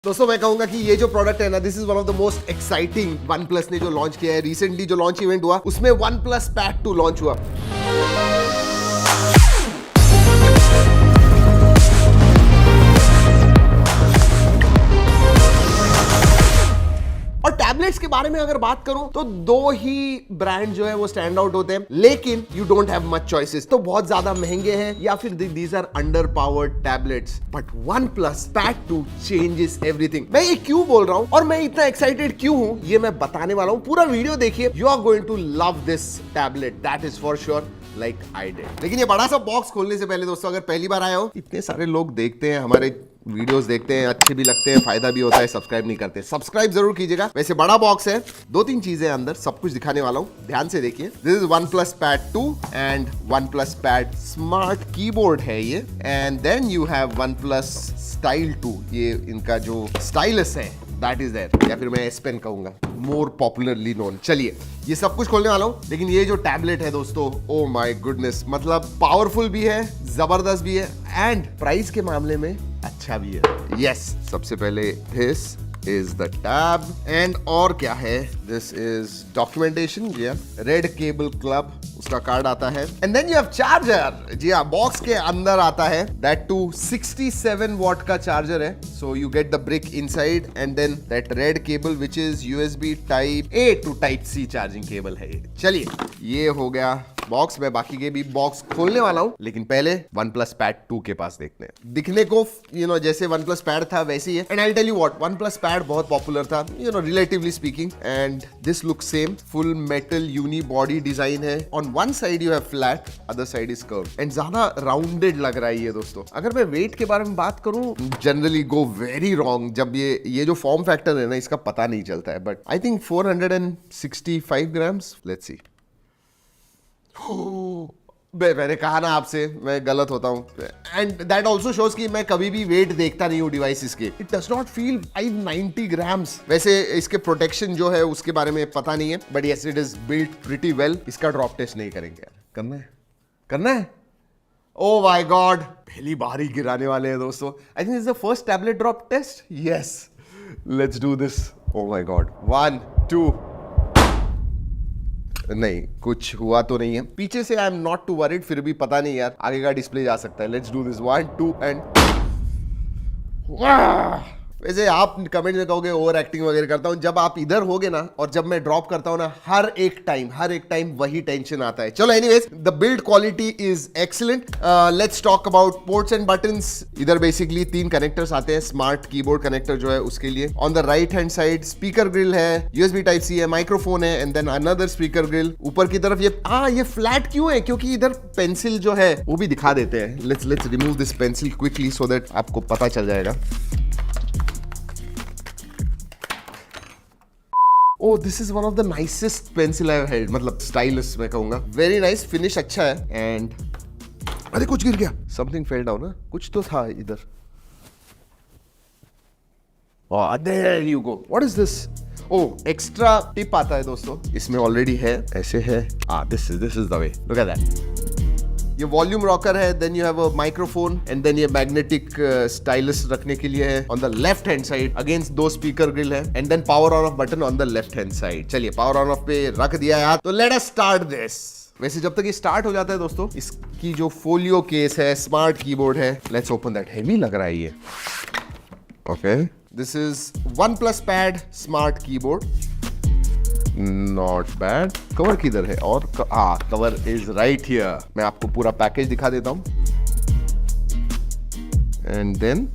दोस्तों मैं कहूंगा कि ये जो प्रोडक्ट है ना, this is one of the most exciting one plus ने जो लॉन्च किया है। रिसेंटली जो लॉन्च इवेंट हुआ उसमें वन प्लस पैड 2 लॉन्च हुआ। और टैबलेट्स के बारे में अगर बात करूं तो दो ही ब्रांड जो है वो स्टैंड आउट होते हैं, लेकिन you don't have much choices. तो बहुत ज्यादा महंगे हैं या फिर these are underpowered tablets, but one plus pad 2 changes everything. मैं ये क्यों बोल रहा हूं और मैं इतना एक्साइटेड क्यों हूं ये मैं बताने वाला हूं। पूरा वीडियो देखिए, you are going to love this tablet, that is for sure, like I did. लेकिन ये बड़ा सा बॉक्स खोलने से पहले दोस्तों, अगर पहली बार आए हो, इतने सारे लोग देखते हैं हमारे वीडियोस, देखते हैं, अच्छे भी लगते हैं, फायदा भी होता है, सब्सक्राइब नहीं करते, सब्सक्राइब जरूर कीजिएगा। वैसे बड़ा बॉक्स है, दो तीन चीजें अंदर, सब कुछ दिखाने वाला हूं, ध्यान से देखिए। This is one plus pad 2 and one plus pad smart keyboard है ये, and then you have OnePlus Stylo 2, ये इनका जो स्टाइलस है दैट इज देयर, या फिर मैं एस पेन कहूंगा, मोर पॉपुलरली नोन। चलिए ये सब कुछ खोलने वाला हूं, लेकिन ये जो टैबलेट है दोस्तों, ओ माय गुडनेस, मतलब पावरफुल भी है, जबरदस्त भी है, एंड प्राइस के मामले में अच्छा भी है। यस, सबसे पहले this is the tab, and और क्या है, दिस इज डॉक्यूमेंटेशन, जी हाँ, रेड केबल क्लब उसका कार्ड आता है, and then you have charger. जी हाँ, बॉक्स के अंदर आता है, दैट टू 67 वॉट का चार्जर है, so you get the brick inside, and then that red cable which is USB type A to type C charging cable है ये। चलिए ये हो गया बॉक्स, मैं बाकी के भी बॉक्स खोलने वाला हूं, लेकिन पहले वन प्लस पैड 2 के पास देखते हैं। दिखने को जैसे वन प्लस पैड था वैसे ही है, and I tell you what, one plus pad बहुत पॉपुलर था relatively speaking, and this look same, full metal unibody design है। On one side you have flat, other side is curve, and ज्यादा rounded लग रहा है ये दोस्तों। अगर मैं वेट के बारे में बात करूं, जनरली गो वेरी रॉन्ग जब ये जो फॉर्म फैक्टर है ना, इसका पता नहीं चलता है, but I think 465 grams, let's see. मैंने कहा ना आपसे, मैं गलत होता हूं, एंड दैट ऑल्सो शोज कि मैं कभी भी वेट देखता नहीं हूं डिवाइसेस के। It does not feel 590 grams. वैसे इसके प्रोटेक्शन जो है उसके बारे में पता नहीं है, but yes it is built pretty well. इसका ड्रॉप टेस्ट नहीं करेंगे यार, करना है। ओ माय गॉड, पहली बार ही गिराने वाले हैं दोस्तों। I think is the first tablet drop test. Yes, let's do this. Oh my god, 1 2, नहीं कुछ हुआ तो नहीं है पीछे से। I am not to worried, फिर भी पता नहीं यार, आगे का डिस्प्ले जा सकता है। लेट्स डू दिस, 1 2 एंड वैसे आप कमेंट में कहोगे ओवर एक्टिंग वगैरह करता हूं, जब आप इधर होगे ना और जब मैं ड्रॉप करता हूं ना, हर एक टाइम वही टेंशन आता है। चलो anyways, the build quality is excellent. Let's talk about ports and buttons. इधर बेसिकली 3 कनेक्टर्स आते हैं। स्मार्ट कीबोर्ड कनेक्टर जो है उसके लिए, on the right hand side speaker grill है, USB टाइप C है, माइक्रोफोन है, and then another speaker grill. ऊपर की तरफ ये फ्लैट क्यों है, क्योंकि इधर पेंसिल जो है वो भी दिखा देते हैं। Let's remove this pencil quickly so that आपको पता चल जाएगा। Oh, this is one of the nicest pencil I've held, मतलब स्टाइलिश मैं कहूंगा। वेरी नाइस, फिनिश अच्छा है, एंड अरे कुछ गिर गया, समथिंग फेल डाउन ना, कुछ तो था इधर। Oh, there you go. What is this? Oh, extra tip आता है दोस्तों, इसमें ऑलरेडी है, ऐसे है। This is the way. Look at that. ये वॉल्यूम रॉकर है, then you have a microphone, and then ये मैग्नेटिक स्टाइलस रखने के लिए है on the left hand side. Against 2 speaker grill है, and then power on off button on the left hand side. चलिए power on off पे रख दिया यार, तो लेट अस स्टार्ट दिस। वैसे जब तक ये स्टार्ट हो जाता है दोस्तों, इसकी जो फोलियो केस है, स्मार्ट कीबोर्ड है, लेट्स ओपन दैट। हेवी लग रहा है ये। Okay, this is one plus pad smart keyboard, not bad. Cover किधर है, और कवर इज राइट हियर। मैं आपको पूरा पैकेज दिखा देता हूं, and then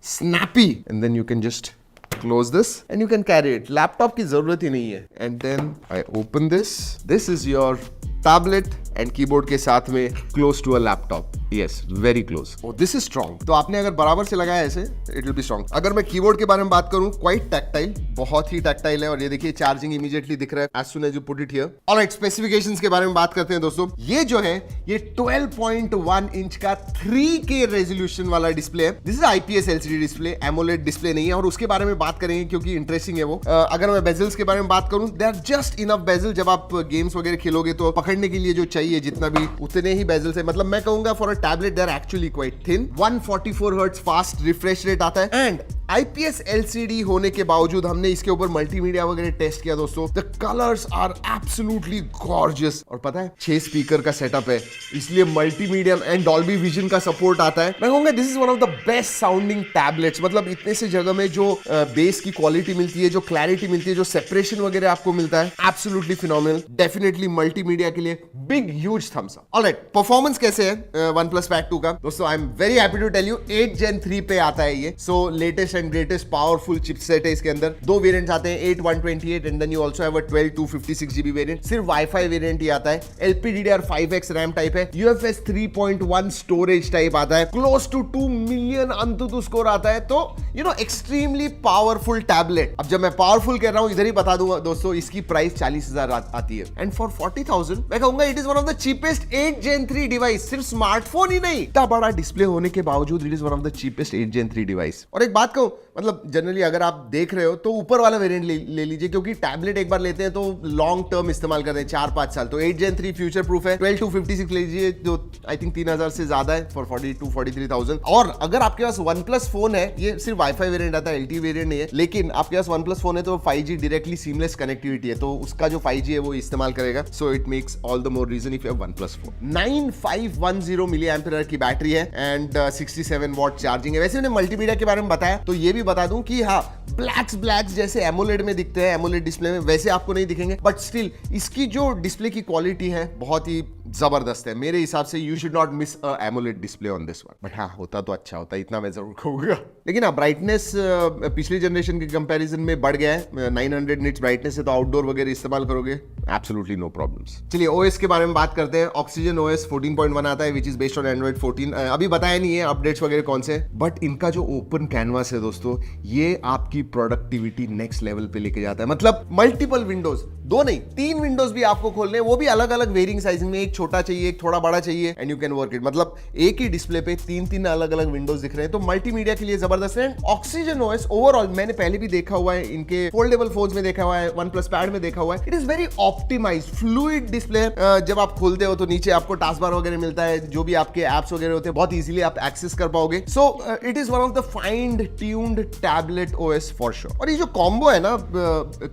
snappy, and then you can just close this and you can carry it. Laptop की जरूरत ही नहीं है। And then I open this is your tablet and keyboard के साथ में close to a laptop. Yes, very close. This is strong. तो आपने अगर बराबर से लगाया ऐसे, इट विल बी स्ट्रॉन्ग। अगर मैं कीबोर्ड के बारे में बात करूं, क्वाइट टैक्टाइल, बहुत ही टैक्टाइल है, और ये देखिए चार्जिंग इमीडिएटली दिख रहा है as soon as you put it here. Alright, specifications के बारे में बात करते हैं दोस्तों। ये जो है ये 12.1 इंच का 3K रेजोल्यूशन वाला डिस्प्ले है। This is IPS LCD display, AMOLED display नहीं है, और उसके बारे में बात करेंगे क्योंकि इंटरेस्टिंग है वो। अगर मैं बेजल्स के बारे में बात करूं, they are just enough bezel, जब आप गेम्स वगैरह खेलोगे तो पकड़ पकड़ने के लिए जो चाहिए जितना भी उतने ही बेजल्स है। मतलब मैं कहूंगा for a tablet they are actually quite thin. 144 hertz fast refresh rate आता है एंड IPS LCD होने के बावजूद हमने इसके ऊपर मल्टीमीडिया वगैरह टेस्ट किया दोस्तों। The colours are absolutely gorgeous. और पता है 6 स्पीकर का सेटअप है, इसलिए मल्टीमीडिया एंड डॉल्बी विजन का सपोर्ट आता है। मैं कहूंगा this is one of the best sounding tablets. मतलब इतने से जगह में जो बेस की क्वालिटी मिलती है, जो क्लैरिटी मिलती है, जो सेपरेशन वगैरह आपको मिलता है, एब्सोल्युटली फिनोमिनल। डेफिनेटली मल्टीमीडिया के लिए big huge thumbs up. All right, performance कैसे है OnePlus Pad 2 का दोस्तों? I am very happy to tell you 8 Gen 3 पे आता है ये। So latest and greatest powerful chipset है इसके अंदर। 2 वेरिएंट्स आते हैं, 8 128 and then you also have a 12 256 GB variant. सिर्फ वाईफाई वेरिएंट ही आता है। LPDDR5X रैम टाइप है। UFS 3.1 स्टोरेज टाइप आता है। Close to 2 million AnTuTu score आता है। तो you know extremely powerful tablet. अब जब मैं पावरफुल कह रहा हूं इधर ही बता दूंगा दोस्तों, इसकी प्राइस 40,000 आती है एंड फॉर 40,000 मैं कहूंगा it is one of the cheapest 8 Gen 3 device. सिर्फ स्मार्टफोन ही नहीं, इतना बड़ा डिस्प्ले होने के बावजूद it is one of the cheapest 8 Gen 3 device. और एक बात कहूं, मतलब जनरली अगर आप देख रहे हो तो ऊपर वाला वेरिएंट ले लीजिए, क्योंकि टैबलेट एक बार लेते हैं तो लॉन्ग टर्म इस्तेमाल करते हैं 4-5 साल। तो 8 Gen 3 फ्यूचर प्रूफ है। 12 256 लीजिए जो आई थिंक 3,000 से ज्यादा है फॉर 42-43,000। और अगर आपके पास OnePlus फोन है, ये सिर्फ वाईफाई वेरिएंट आता है, LTE वेरिएंट नहीं है, लेकिन आपके पास OnePlus फोन है तो 5G डायरेक्टली सीमलेस कनेक्टिविटी है, तो उसका जो 5G है वो इस्तेमाल करेगा। So it makes all the more reason if you have OnePlus phone. 9510 mAh की बैटरी है एंड 67 वॉट चार्जिंग है। वैसे मैंने मल्टीमीडिया के बारे में बताया, तो ये भी बता दूं कि हाँ, ब्लैक्स जैसे एमोलेड में दिखते हैं, एमोलेड डिस्प्ले में वैसे आपको नहीं दिखेंगे, बट स्टिल इसकी जो डिस्प्ले की क्वालिटी है बहुत ही जबरदस्त है मेरे हिसाब से। You should not miss a AMOLED display on this one. But हाँ, होता तो अच्छा होता, इतना मैं जरूर कहूंगा। लेकिन हाँ, ब्राइटनेस पिछली जनरेशन के कंपैरिजन में बढ़ गया है। 900 निट्स ब्राइटनेस है, तो आउटडोर वगैरह इस्तेमाल करोगे एब्सोल्युटली नो प्रॉब्लम्स। चलिए OS के बारे में बात करते हैं। ऑक्सीजन OS 14.1 आता है, which is based on Android 14। अभी बताया नहीं है अपडेट्स वगैरह कौन से, बट इनका जो ओपन कैनवास है दोस्तों, ये आपकी प्रोडक्टिविटी नेक्स्ट लेवल पे लेके जाता है। मतलब मल्टीपल विंडोज, 2 नहीं 3 विंडोज भी आपको खोलने, वो भी अलग अलग वेरिंग साइजिंग में, एक छोटा चाहिए, एक थोड़ा बड़ा चाहिए, and you can work it. मतलब एक ही डिस्प्ले पे 3 अलग अलग विंडोज दिख रहे हैं, तो मल्टीमीडिया के लिए जबरदस्त है। ऑक्सीजन OS ओवरऑल मैंने पहले भी देखा हुआ है, इनके फोल्डेबल फोन्स में देखा हुआ है, OnePlus Pad में देखा हुआ है। It is very optimized fluid display. जब आप खोलते हो तो नीचे आपको टास्क बार वगैरह मिलता है, जो भी आपके एप्स वगैरह होते हैं बहुत इजीली आप एक्सेस कर पाओगे। So it is one of the fine tuned tablet OS for sure. और ये जो कॉम्बो है ना,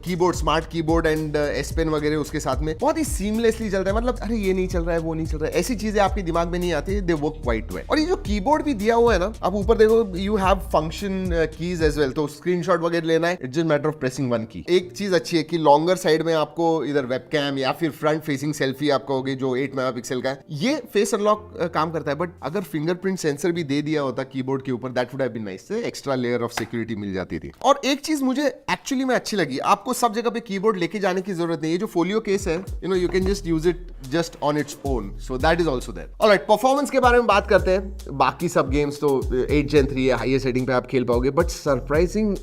keyboard, smart keyboard and S Pen वगैरह उसके साथ में, बहुत ही सीमलेसली चलता है। मतलब अरे ये नहीं चल रहा है, वो नहीं चल रहा है, ऐसी चीजें आपके दिमाग में नहीं आती, दे वर्क क्वाइट वेल। और ये जो कीबोर्ड भी दिया हुआ है ना, आप ऊपर देखो, you have function keys as well. तो स्क्रीनशॉट वगैरह लेना है, it's just matter of pressing one key. एक चीज अच्छी है कि लॉन्गर साइड में आपको इधर वेबकैम या फिर फ्रंट फेसिंग सेल्फी आपको होगी जो 8 मेगापिक्सल का है, ये फेस अनलॉक काम करता है। बट अगर फिंगरप्रिंट सेंसर भी दे दिया होता कीबोर्ड के ऊपर, that would have been nice. Extra layer of security मिल जाती थी। और एक चीज मुझे एक्चुअली में अच्छी लगी, आपको सब जगह पे कीबोर्ड लेके जाने की जरूरत नहीं है। जो फोलियो केस है, you know, you can just use it just on its own, so that is also there. Alright, performance के बारे में बात करते हैं। बाकी सब गेम्स तो 8 Gen 3 है, हाईएस्ट सेटिंग पे आप खेल पाओगे, बट सरप्राइजिंग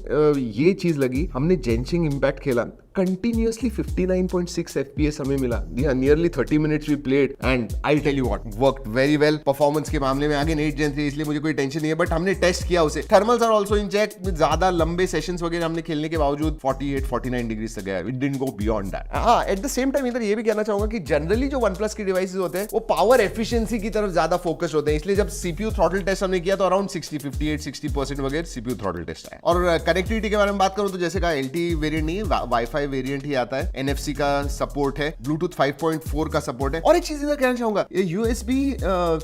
ये चीज लगी, हमने जेंशिंग इंपैक्ट खेला, कंटिन्यूअसली 59.6 FPS हमें मिला। Nearly 30 minutes we played and I tell you what, worked very well. Performance के मामले में आगे 8 Gen 3 इसलिए मुझे कोई टेंशन नहीं है, बट हमने टेस्ट किया उसे। Thermals are also in check. ज्यादा लंबे सेशंस वगैरह हमने खेलने के बावजूद 48-49 डिग्री तक गया, it didn't go beyond that. हां, एट द सेम टाइम इधर ये भी कहना चाहूंगा कि जनरली जो OnePlus के डिवाइसेस होते हैं वो पावर एफिशिएंसी की तरफ ज्यादा फोकस होते हैं, इसलिए जब CPU थ्रॉटल टेस्ट हमने किया तो अराउंड 58-60% वगैरह CPU थ्रॉटल टेस्ट आया। और कनेक्टिविटी के बारे में बात करूं तो जैसे कहा, LTE वेरिएंट नहीं है, वाईफाई वेरिएंट ही आता है, NFC का सपोर्ट है, Bluetooth 5.4 का सपोर्ट है। और एक चीज इधर कहना चाहूंगा, ये USB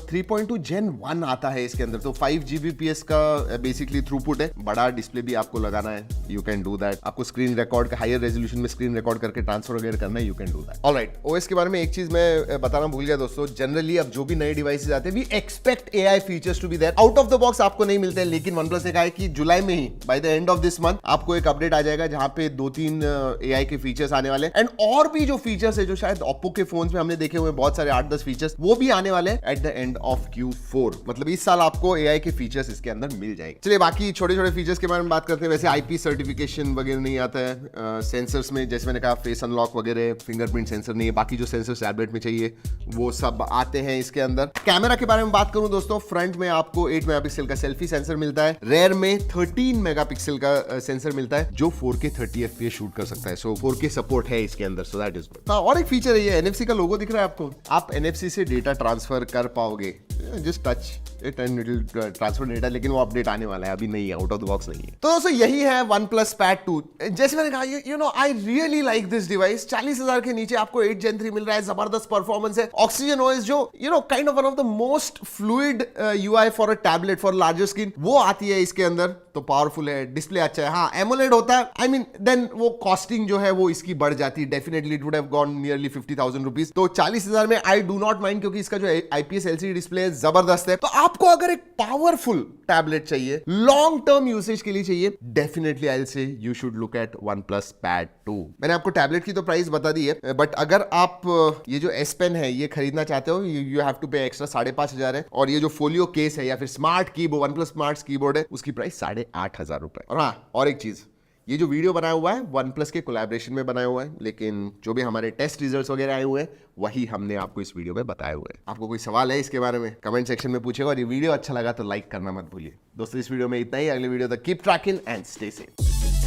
3.2 Gen 1 आता है इसके अंदर, तो 5 Gbps का बेसिकली थ्रूपुट है। बड़ा डिस्प्ले भी आपको लगाना है, यू कैन डू दैट। आपको स्क्रीन रिकॉर्ड का हायर रेजोल्यूशन में स्क्रीन रिकॉर्ड करके ट्रांसफर वगैरह करना है, you can do that. Alright, OS के बारे में एक चीज मैं बताना भूल गया दोस्तों। जनरली अब जो भी नए डिवाइसेस आते हैं, we expect AI features to be there. Out of the box आपको नहीं मिलते हैं, लेकिन OnePlus ने कहा है कि जुलाई में ही, by the end of this month, आपको एक अपडेट आ जाएगा जहां पे 2-3 AI के फीचर्स आने वाले हैं। एंड और भी जो फीचर्स है जो शायद Oppo के फोन्स में हमने देखे हुए बहुत सारे 8-10 फीचर्स, वो भी आने वाले हैं at the end of Q4। मतलब इस साल आपको AI के फीचर्स इसके अंदर मिल जाएंगे। चलिए बाकी छोटे छोटे फीचर्स के बारे में बात करते हैं। वैसे IP सर्टिफिकेशन वगैरह नहीं आता है सेंसर्स में, जैसे मैंने कहा फेस अनलॉक वगैरह, फिंगरप्रिंट सेंसर नहीं है। बाकी जो सेंसर टैबलेट में चाहिए वो सब आते हैं इसके अंदर। कैमरा के बारे में बात करूं दोस्तों, फ्रंट में आपको 8 मेगापिक्सल का सेल्फी सेंसर मिलता है, रेयर में 13 मेगापिक्सल का सेंसर मिलता है जो 4K 30 FPS शूट कर सकता है। सो 4K सपोर्ट है इसके अंदर, सो दैट इज गुड। हाँ, और एक फीचर है ये NFC का लोगो दिख रहा है आपको, आप NFC से डेटा ट्रांसफर कर पाओगे, just touch it and it will transfer data, लेकिन वो अपडेट आने वाला है, अभी नहीं है, आउट ऑफ द बॉक्स नहीं है। तो दोस्तों यही है OnePlus Pad 2। जैसे मैंने कहा, you know I really like this device. 40,000 के नीचे आपको 8 Gen 3 मिल रहा है, जबरदस्त परफॉर्मेंस है, Oxygen OS जो you know kind of one of the most fluid UI for a tablet for larger screen, वो आती है इसके अंदर, तो पावरफुल है, डिस्प्ले अच्छा है। हाँ, एमोलेड होता है, आई मीन देन वो कॉस्टिंग जो है वो इसकी बढ़ जाती है, definitely it would have gone nearly 50,000 rupees. तो 40,000 में आई डू नॉट माइंड, क्योंकि इसका जो IPS LCD डिस्प्ले है जबरदस्त है। तो आपको अगर एक पावरफुल टैबलेट चाहिए, लॉन्ग टर्म यूसेज के लिए चाहिए, definitely I will say you should look at OnePlus Pad 2। मैंने आपको टैबलेट की तो प्राइस बता दी है, बट अगर आप ये जो S Pen है ये खरीदना चाहते हो, यू हैव टू पे एक्स्ट्रा 5,500 है। और ये जो फोलियो केस है या फिर smart keyboard, OnePlus smart keyboard है, उसकी प्राइस 8,500 रुपए। और हाँ, और एक चीज, ये जो वीडियो बनाया हुआ है OnePlus के कोलैबोरेशन में बनाया हुआ है, लेकिन जो भी हमारे टेस्ट रिजल्ट्स वगैरह आए हुए हैं वही हमने आपको इस वीडियो में बताए हुए हैं। आपको कोई सवाल है इसके बारे में, कमेंट सेक्शन में पूछेगा, और ये वीडियो अच्छा लगा तो लाइक करना मत भूलिए। दोस्तों इस वीडियो में इतना ही, अगले वीडियो तक keep trekking and stay safe.